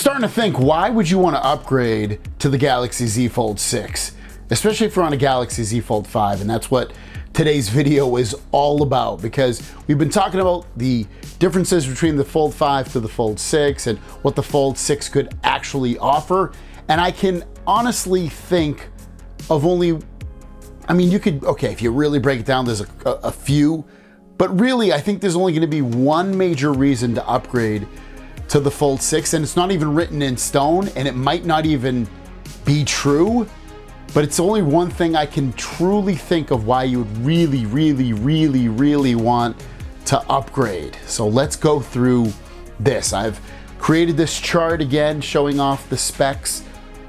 starting to think, why would you want to upgrade to the Galaxy Z Fold 6? Especially if you're on a Galaxy Z Fold 5, and that's what today's video is all about, because we've been talking about the differences between the Fold 5 to the Fold 6 and what the Fold 6 could actually offer. And I can honestly think of only, I mean, you could, okay, if you really break it down, there's a few, but really I think there's only gonna be one major reason to upgrade to the Fold 6, and it's not even written in stone, and it might not even be true, but it's only one thing I can truly think of why you would really want to upgrade. So let's go through this. I've created this chart again showing off the specs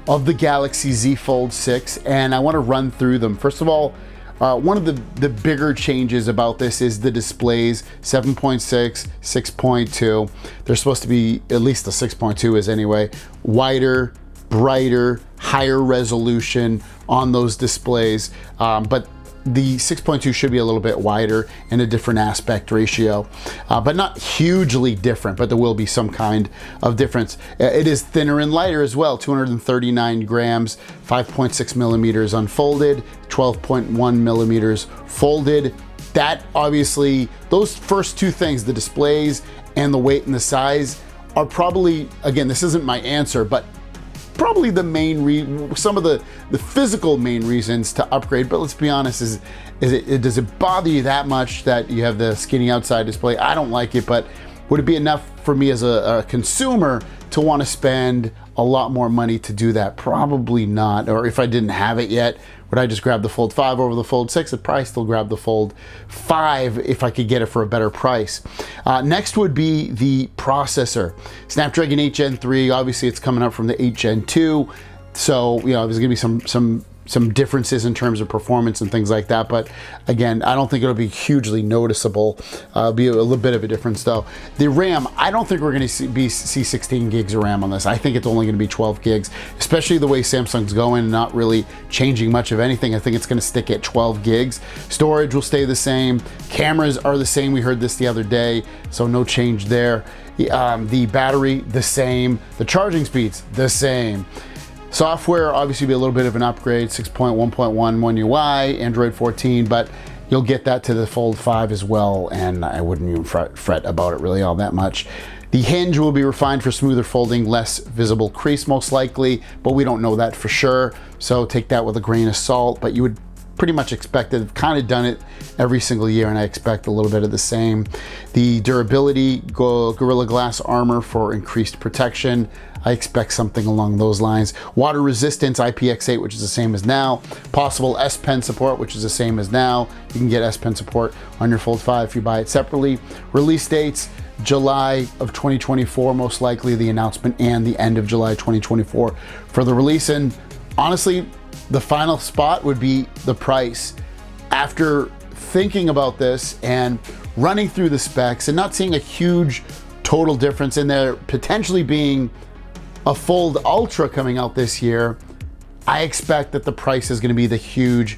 of the Galaxy Z Fold 6, and I want to run through them. First of all, one of the bigger changes about this is the displays, 7.6, 6.2. They're supposed to be, at least the 6.2 is anyway, wider, brighter, higher resolution on those displays, but the 6.2 should be a little bit wider and a different aspect ratio, but not hugely different, but there will be some kind of difference. It is thinner and lighter as well, 239 grams, 5.6 millimeters unfolded, 12.1 millimeters folded. That obviously, those first two things, the displays and the weight and the size, are probably, again, this isn't my answer, but probably the main some of the physical main reasons to upgrade. But let's be honest, does it bother you that much that you have the skinny outside display? I don't like it, but would it be enough for me as a consumer to want to spend a lot more money to do that? Probably not. Or if I didn't have it yet, would I just grab the Fold 5 over the Fold 6? I'd probably still grab the Fold 5 if I could get it for a better price. Next would be the processor. Snapdragon 8 Gen 3, obviously it's coming up from the 8 Gen 2. So, you know, there's gonna be some differences in terms of performance and things like that, but again, I don't think it'll be hugely noticeable. Be a little bit of a difference though. The RAM, I don't think we're gonna see 16 gigs of RAM on this. I think it's only gonna be 12 gigs, especially the way Samsung's going and not really changing much of anything. I think it's gonna stick at 12 gigs. Storage will stay the same. Cameras are the same. We heard this the other day, so no change there. The battery, the same. The charging speeds, the same. Software, obviously be a little bit of an upgrade, 6.1.1 One UI, Android 14, but you'll get that to the Fold 5 as well, and I wouldn't even fret about it really all that much. The hinge will be refined for smoother folding, less visible crease most likely, but we don't know that for sure, so take that with a grain of salt, but you would pretty much expect it. I've kind of done it every single year, and I expect a little bit of the same. The durability, Gorilla Glass armor for increased protection. I expect something along those lines. Water resistance, IPX8, which is the same as now. Possible S Pen support, which is the same as now. You can get S Pen support on your Fold 5 if you buy it separately. Release dates, July of 2024, most likely the announcement, and the end of July 2024 for the release. And honestly, the final spot would be the price. After thinking about this and running through the specs and not seeing a huge total difference in there potentially being a Fold Ultra coming out this year, I expect that the price is gonna be the huge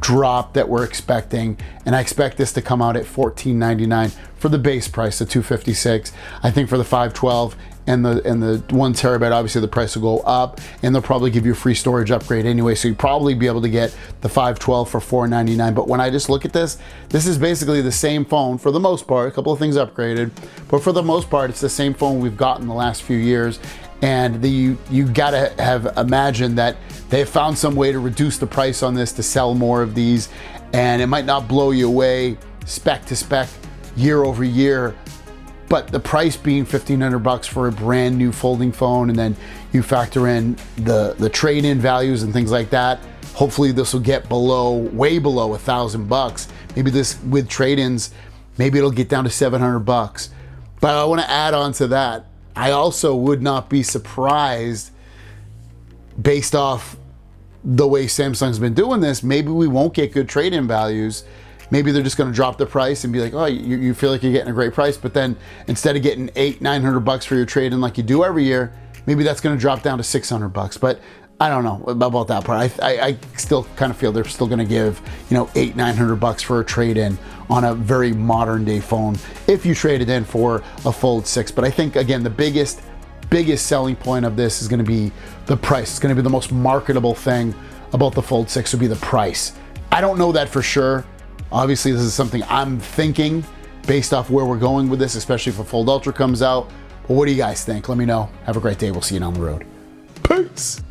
drop that we're expecting, and I expect this to come out at $14.99 for the base price of $256. I think for the 512 and the 1 terabyte, obviously the price will go up, and they'll probably give you a free storage upgrade anyway, so you'll probably be able to get the 512 for $499. But when I just look at this is basically the same phone for the most part, a couple of things upgraded, but for the most part, it's the same phone we've gotten the last few years. And you gotta have imagined that they found some way to reduce the price on this to sell more of these, and it might not blow you away spec to spec year over year, but the price being $1,500 for a brand new folding phone, and then you factor in the trade-in values and things like that. Hopefully this will get way below $1,000. Maybe this with trade-ins, maybe it'll get down to $700. But I want to add on to that, I also would not be surprised, based off the way Samsung's been doing this, maybe we won't get good trade-in values. Maybe they're just gonna drop the price and be like, oh, you feel like you're getting a great price, but then instead of getting $800-900 for your trade-in like you do every year, maybe that's gonna drop down to $600. But I don't know about that part. I still kind of feel they're still gonna give, you know, $800-900 for a trade-in on a very modern day phone if you trade it in for a Fold 6. But I think, again, the biggest biggest selling point of this is going to be the price. It's going to be the most marketable thing about the Fold 6 would be the price. I don't know that for sure. Obviously, this is something I'm thinking based off where we're going with this, especially if a Fold Ultra comes out. But what do you guys think? Let me know. Have a great day. We'll see you down the road. Peace.